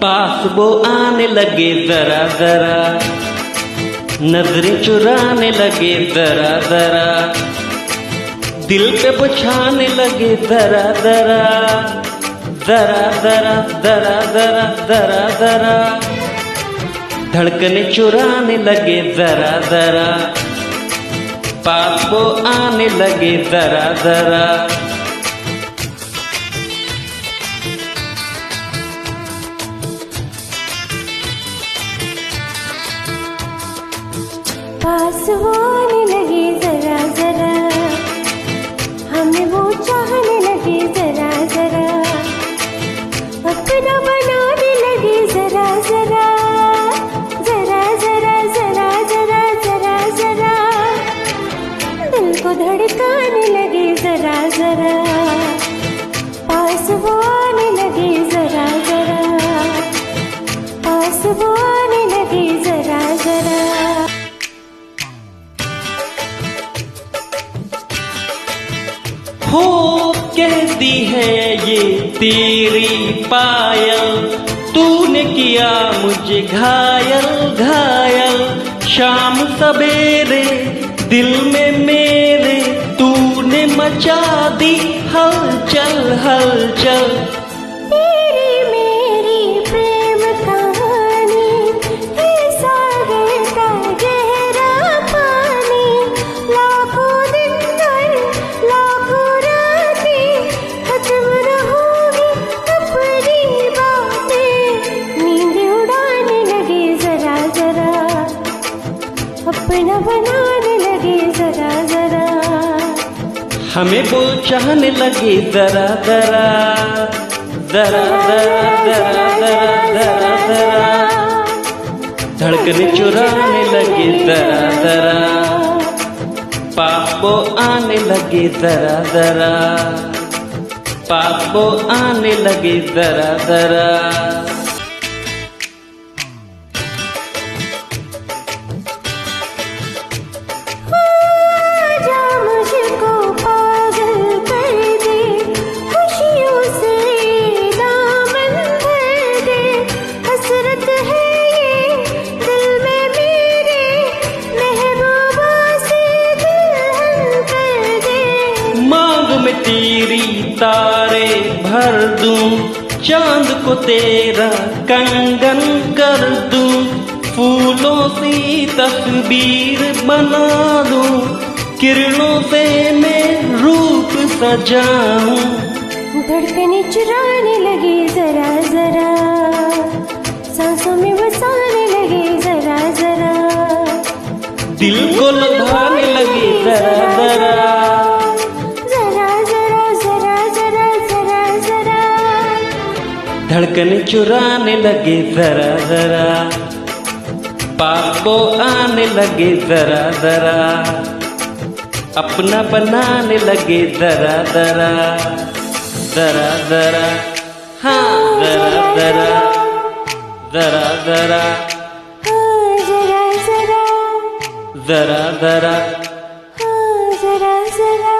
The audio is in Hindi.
पास वो आने लगे जरा जरा, नजरें चुराने लगे जरा जरा, दिल पे बुझाने लगे जरा जरा, जरा जरा जरा जरा जरा जरा, धड़कने चुराने लगे जरा जरा, पास वो आने लगे जरा जरा। पास वो आने लगे जरा जरा, हमें वो चाहने लगे जरा जरा, अपना बनाने लगे जरा जरा, जरा जरा जरा जरा जरा जरा, दिल को धड़काने लगे जरा जरा, पास वो आने लगे जरा जरा, पास वो आने लगे जरा जरा। हो कहती है ये तेरी पायल, तूने किया मुझे घायल घायल, शाम सवेरे दिल में मेरे तूने मचा दी हलचल हलचल। तेरी मेरी प्रेम कहानी है सागर का गहरा पानी, लाखों दिन और लाखों रातें खत्म न होगी अपनी बातें, नींद उड़ाने लगे जरा जरा, अपना बनाने लगे जरा जरा, हमें वो चाहने लगे जरा जरा, जरा जरा जरा जरा जरा जरा, धड़कने चुराने लगे जरा जरा, पास वो आने लगे जरा जरा, पास वो आने लगे जरा जरा। आजा मुझको पागल कर दे, खुशियों से दामन भर दे, हसरत है ये दिल में मेरे, महबूबा से दुल्हन कर दे। मांग में तेरी तारे भर दूं, चांद को तेरा कंगन कर दूं, फूलों सी तस्वीर बना दूं, किरणों से मैं रूप सजाऊं। धड़कने चुराने लगे जरा जरा, सांसों में बसाने लगे जरा जरा, दिल को लुभाने लगे जरा जरा, जरा जरा जरा जरा जरा जरा, धड़कने चुराने लगे जरा जरा, पास वो आने लगे जरा जरा, अपना बनाने लगे जरा जरा, जरा जरा, हाँ जरा जरा, जरा जरा, हाँ जरा जरा, जरा जरा। हाँ जरा जरा।